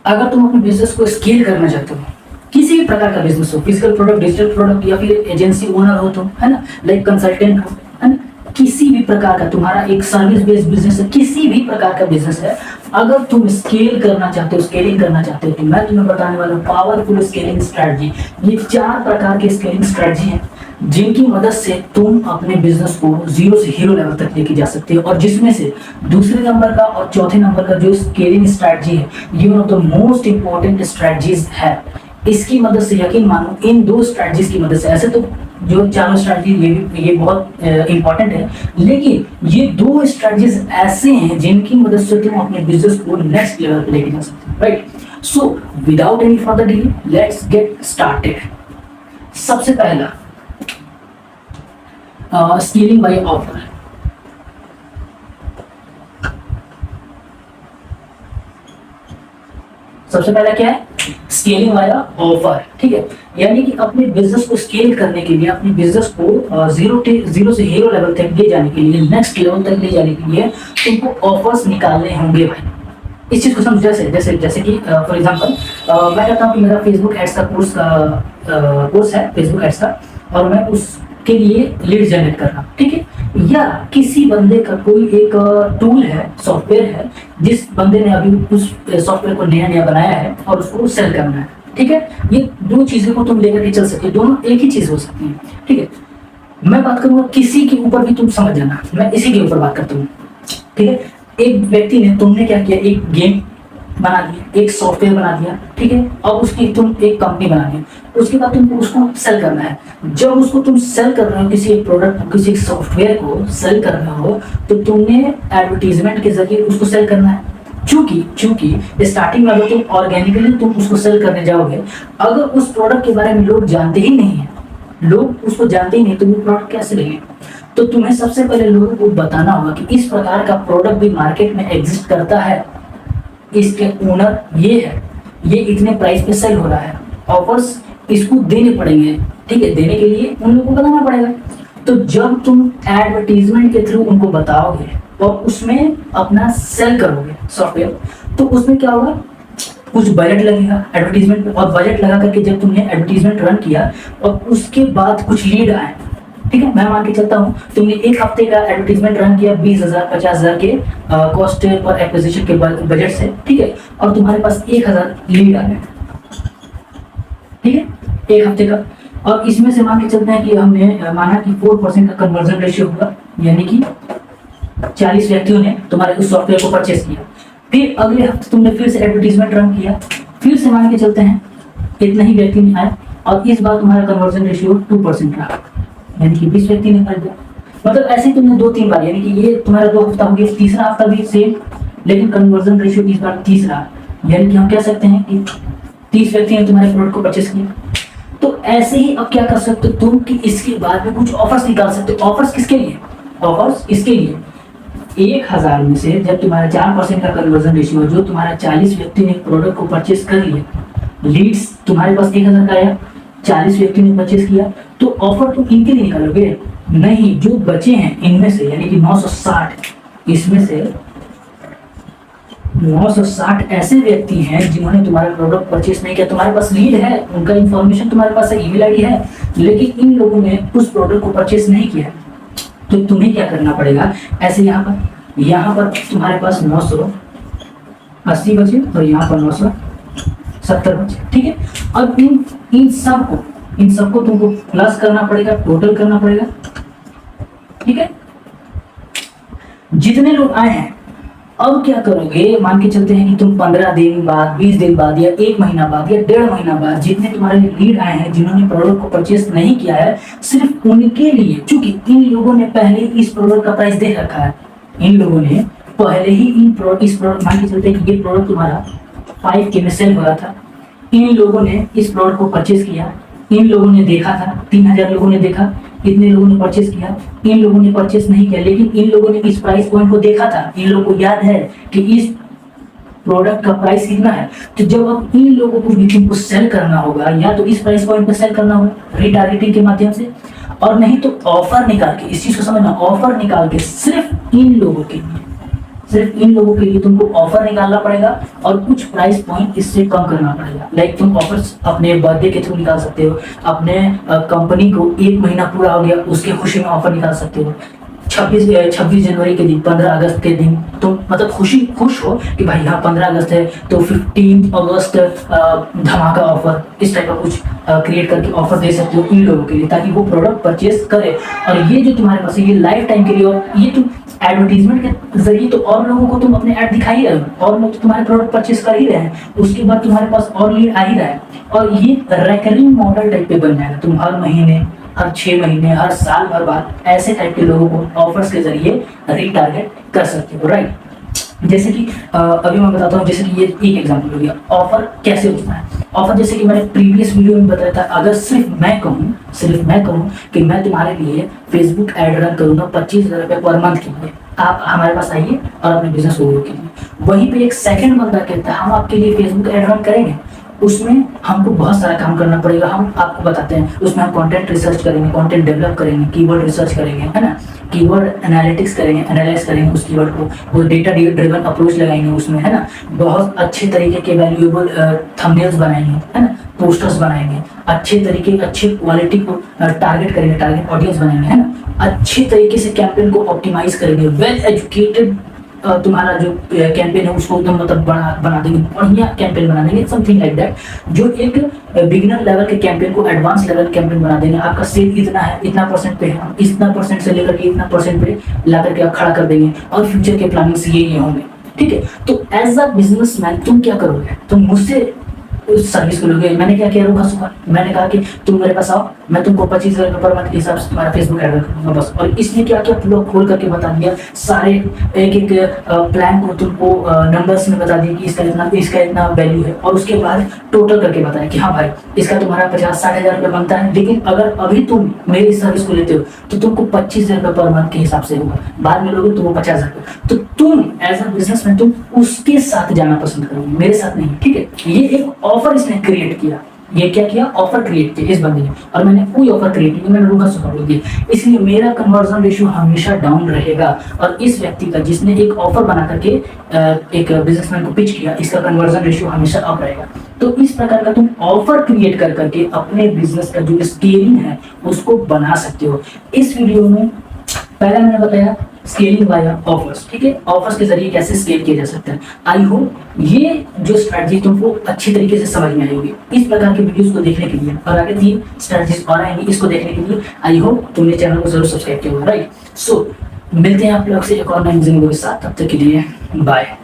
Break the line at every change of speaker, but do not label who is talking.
अगर तुम अपने बिजनेस को स्केल करना चाहते हो, किसी भी प्रकार का बिजनेस हो, फिजिकल प्रोडक्ट, डिजिटल प्रोडक्ट, या फिर एजेंसी ओनर हो तुम, है ना, लाइक कंसल्टेंट हो, है ना, किसी भी प्रकार का तुम्हारा एक सर्विस बेस्ड बिजनेस है, किसी भी प्रकार का बिजनेस है, अगर तुम स्केल करना चाहते हो, स्केलिंग करना चाहते हो, तो मैं तुम्हें बताने वाला हूँ पावरफुल स्केलिंग स्ट्रेटजी। ये 4 प्रकार की स्केलिंग स्ट्रेटजी है जिनकी मदद से तुम अपने बिजनेस को जीरो से हीरो लेवल तक लेके जा सकते हो, और जिसमें से दूसरे नंबर का और चौथे नंबर का जो स्केलिंग स्ट्रेटजी है, ये one of the most important strategies है। इसकी मदद से यकीन मानो, इन 2 स्ट्रेटजीज की मदद से, ऐसे तो जो चारों स्ट्रेटजी ये बहुत इंपॉर्टेंट है, लेकिन ये 2 स्ट्रेटजीज ऐसे हैं जिनकी मदद से तुम अपने बिजनेस को नेक्स्ट लेवल पे लेके जा सकते हो, right. So without any further delay, let's get started. सबसे पहला स्केलिंग बाय ऑफर। सबसे पहला क्या है? स्केलिंग वाला ऑफर, ठीक है। यानी कि अपने बिजनेस को स्केल करने के लिए, अपने बिजनेस को जीरो से हीरो लेवल तक ले जाने के लिए, नेक्स्ट लेवल तक ले जाने के लिए तुमको ऑफर्स निकालने होंगे भाई। इस चीज को समझ, जैसे कि फॉर एग्जांपल मैं कहता हूँ कि मेरा फेसबुक एड्स का कोर्स है, फेसबुक एड्स का, और मैं उसके लिए लीड जनरेट कर रहा हूँ, ठीक है। या किसी बंदे का कोई एक टूल है, सॉफ्टवेयर है, जिस बंदे ने अभी उस सॉफ्टवेयर को नया बनाया है और उसको सेल करना है, ठीक है। ये 2 चीजों को तुम लेकर के चल सकते हो, दोनों एक ही चीज हो सकती है, ठीक है। मैं बात करूंगा किसी के ऊपर भी, तुम समझ जाना, मैं इसी के ऊपर बात करता हूँ, ठीक है। एक व्यक्ति ने, तुमने क्या किया, एक गेम बना दिया, एक सॉफ्टवेयर बना दिया, ठीक है, और उसकी तुम एक कंपनी बना दी, उसके बाद तुमको उसको सेल करना है। जब उसको तुम सेल कर रहे हो, किसी एक प्रोडक्ट को, किसी सॉफ्टवेयर को सेल कर रहे हो, तो तुमने एडवर्टीजमेंट के जरिए उसको सेल करना है। चूंकि स्टार्टिंग में अगर तुम ऑर्गेनिकली तुम उसको सेल करने जाओगे, अगर उस प्रोडक्ट के बारे में लोग जानते ही नहीं है, लोग उसको जानते ही नहीं, तो वो प्रोडक्ट कैसे लेंगे? तो तुम्हें सबसे पहले लोगों को बताना होगा कि इस प्रकार का प्रोडक्ट भी मार्केट में एग्जिस्ट करता है, इसके ओनर ये है, ये इतने प्राइस पे सेल हो रहा है, ऑफर्स इसको देने पड़ेंगे, ठीक है। देने के लिए उन लोगों को बताना पड़ेगा। तो जब तुम एडवर्टीजमेंट के थ्रू उनको बताओगे और उसमें अपना सेल करोगे सॉफ्टवेयर, तो उसमें क्या होगा, कुछ बजट लगेगा एडवर्टीजमेंट पे, और बजट लगा करके जब तुमने एडवर्टीजमेंट रन किया और उसके बाद कुछ लीड आए, ठीक है, मैं मान के चलता हूँ तुमने 1 हफ्ते का एडवर्टीजमेंट रन किया 20,000 50,000 के कॉस्ट और एक्विजिशन के बजट से, ठीक है, और तुम्हारे पास 1,000 लीड आ गए, ठीक है, 1 हफ्ते का। और इसमें से मान के चलते हैं कि हमने माना कि 4% का कन्वर्जन रेशियो होगा, यानी कि 40 व्यक्तियों ने तुम्हारे उस सॉफ्टवेयर को परचेस किया। फिर अगले हफ्ते तुमने फिर से एडवर्टीजमेंट रन किया, फिर से मान के चलते हैं इतना ही व्यक्ति ने आए, और इस बार तुम्हारा कन्वर्जन रेशियो 2% रहा, यानी कि 20 व्यक्ति ने खरीदा। मतलब ऐसे ही तुमने 2-3 बार, यानी कि ये तुम्हारा 2 हफ्ता हो गया, तीसरा हफ्ता भी सेम, लेकिन कन्वर्जन रेशियो इस बार 30 रहा, यानी कि हम कह सकते हैं कि 30 व्यक्ति ने तुम्हारे प्रोडक्ट को परचेस किया। तो ऐसे ही अब क्या कर सकते हो तुम कि इसके बाद में कुछ ऑफर्स निकाल सकते हो। ऑफर्स किसके लिए? ऑफर्स इसके लिए 1,000 में से जब तुम्हारा 4% का कन्वर्जन रेशियो, जो तुम्हारा 40 व्यक्ति ने प्रोडक्ट को परचेस कर लिया, लीड्स तुम्हारे पास 1,000 का आया, 40 व्यक्ति ने परचेस किया, तो ऑफर तुम इनके लिए निकालोगे नहीं, जो बचे हैं इनमें से, यानी कि 960, इसमें से 960 ऐसे व्यक्ति हैं जिन्होंने तुम्हारा प्रोडक्ट परचेस नहीं किया। तुम्हारे पास लीड है, उनका इंफॉर्मेशन तुम्हारे पास है, ईमेल आईडी है, लेकिन इन लोगों ने उस प्रोडक्ट को परचेस नहीं किया। तो तुम्हें क्या करना पड़ेगा, ऐसे यहाँ पर तुम्हारे पास 980 बचे और यहाँ पर 970 बचे, ठीक है। अब इन सबको तुमको प्लस करना पड़ेगा, टोटल करना पड़ेगा, ठीक है। जितने लोग आए हैं, अब क्या करोगे, मान के चलते हैं कि तुम 15 दिन बाद, 20 दिन बाद, या 1 महीना बाद, या 1.5 महीना बाद, जितने तुम्हारे लीड आए हैं जिन्होंने प्रोडक्ट को परचेस नहीं किया है, सिर्फ उनके लिए, क्योंकि इन लोगों ने पहले इस प्रोडक्ट का प्राइस दे रखा है, इन लोगों ने पहले ही इस प्रोडक्ट, मान के चलते हैं कि ये प्रोडक्ट तुम्हारा 5K में सेल हो रहा था, इन लोगों ने इस प्रोडक्ट को परचेस किया, इन लोगों ने देखा था, 3,000 लोगों ने देखा, इतने लोगों ने परचेस किया, इन लोगों ने परचेस नहीं किया, लेकिन इन लोगों ने इस प्राइस पॉइंट को देखा था, इन लोगों को याद है कि इस प्रोडक्ट का प्राइस कितना है। तो जब अब इन लोगों को भी तुमको सेल करना होगा, या तो इस प्राइस पॉइंट पे सेल करना होगा रीटारगेटिंग के माध्यम से, और नहीं तो ऑफर निकाल के, इस चीज को समझना, ऑफर निकाल के सिर्फ इन लोगों के लिए, सिर्फ इन लोगों के लिए तुमको ऑफर निकालना पड़ेगा और कुछ प्राइस पॉइंट इससे कम करना पड़ेगा। लाइक तुम ऑफर्स अपने बर्थडे के थ्रू निकाल सकते हो, अपने कंपनी को 1 महीना पूरा हो गया उसके खुशी में ऑफर निकाल सकते हो। 26 जनवरी के दिन, 15 अगस्त के दिन तुम मतलब खुश हो कि भाई हाँ 15 अगस्त है तो 15 अगस्त धमाका ऑफर, इस टाइप का कुछ क्रिएट करके ऑफर दे सकते हो इन लोगों के लिए, ताकि वो प्रोडक्ट परचेज करे। और ये जो तुम्हारे पास है ये लाइफ टाइम के लिए, और ये तुम एडवर्टीजमेंट के जरिए तो और लोगों को तुम अपने ऐड दिखा ही रहे हो, और लोग तो तुम्हारे प्रोडक्ट परचेज कर ही रहे हैं, उसके बाद तुम्हारे पास और लीड आ ही रहा है। और ये रेकरिंग मॉडल टाइप पे बन जाएगा। तुम हर महीने, हर 6 महीने, हर साल भर बाद ऐसे टाइप के लोगों को ऑफर्स के जरिए रीटारगेट कर सकते हो, राइट। जैसे कि अभी मैं बताता हूँ, जैसे कि ये एक एग्जांपल हो गया ऑफर कैसे होता है। ऑफर जैसे कि मैंने प्रीवियस वीडियो में बताया था, अगर सिर्फ मैं कहूँ कि मैं तुम्हारे लिए फेसबुक ऐड रन करूंगा 25,000 रुपये पर मंथ के लिए, आप हमारे पास आइए और अपने बिजनेस को ग्रो कीजिए। वहीं पे एक सेकंड बंदा कहता है हम आपके लिए फेसबुक ऐड रन करेंगे, उसमें हमको बहुत सारा काम करना पड़ेगा। हम आपको बताते हैं उसमें हम कंटेंट रिसर्च करेंगे, कंटेंट डेवलप करेंगे, कीवर्ड रिसर्च करेंगे, है ना, कीवर्ड एनालिटिक्स करेंगे, एनालाइज करेंगे उस कीवर्ड को, वो डेटा ड्रिवन अप्रोच लगाएंगे उसमें, है ना, बहुत अच्छे तरीके के वैल्यूएबल थंबनेल्स बनाएंगे, है ना, पोस्टर्स बनाएंगे, अच्छे तरीके अच्छे क्वालिटी को टारगेट करेंगे, टारगेट ऑडियंस बनाएंगे, है ना, अच्छे तरीके से कैंपेन को ऑप्टिमाइज करेंगे, वेल एजुकेटेड तुम्हारा जो कैंपेन है उसको एकदम मतलब बना देंगे, बढ़िया कैंपेन बना देंगे, समथिंग लाइक दैट, जो एक बिगिनर लेवल के कैंपेन को एडवांस लेवल कैंपेन बना देंगे। आपका सेल इतना है, इतना परसेंट पे है, हम इतना परसेंट से लेकर के इतना परसेंट पे ला करके आप खड़ा कर देंगे, और फ्यूचर के प्लानिंग्स ये होंगे, ठीक है। तो एज अ बिजनेसमैन तुम क्या करोगे, तुम मुझसे उस सर्विस को लोगे। मैंने क्या किया, रूखा सूखा मैंने कहा कि तुम मेरे पास आओ, मैं तुमको 25,000 रुपये पर मंथ के हिसाब से तुम्हारा फेसबुक ऐड करूंगा बस। और इसने क्या किया, पूरा खोल करके बता दिया, सारे एक एक प्लान को तुमको नंबर्स में बता दिया कि इसका इतना वैल्यू है, और उसके बाद टोटल करके बताया कि हाँ भाई इसका तुम्हारा 50-60 हज़ार रुपये बनता है, लेकिन अगर अभी तुम मेरी सर्विस को लेते हो तो तुमको 25,000 रुपये पर मंथ के हिसाब से होगा, बाद में लोगे तो वो 50,000 रुपये। तो तुम एज अ बिजनेसमैन तुम उसके साथ जाना पसंद करोगे, मेरे साथ नहीं, ठीक है। ये एक ऑफर इसने क्रिएट किया, ये क्या किया, ऑफर क्रिएट किया इस बंदे ने, और मैंने कोई ऑफर क्रिएट किया, मैंने रूखा सूखा बोल दिया, इसलिए मेरा कन्वर्जन रेशियो हमेशा डाउन रहेगा। और इस व्यक्ति का जिसने एक ऑफर बना करके एक बिजनेसमैन को पिच किया, इसका कन्वर्जन रेशियो हमेशा अप रहेगा। तो इस प्रकार का तुम ऑफर क्रिएट कर करके अपने बिजनेस का जो स्केलिंग है उसको बना सकते हो। इस वीडियो में पहला मैंने बताया स्केलिंग वाया ऑफर्स, ठीक है, ऑफर्स के जरिए कैसे स्केल किया जा सकता है। आई होप ये जो स्ट्रेटजी तुमको अच्छी तरीके से समझ में आई होगी। इस प्रकार के वीडियोस को देखने के लिए और आगे 3 स्ट्रेटजीज और आएंगी, इसको देखने के लिए आई होप तुमने चैनल को जरूर सब्सक्राइब किया होगा, राइट। सो मिलते हैं आप लोग से एक और नई वीडियो के साथ, तब तक के लिए बाय।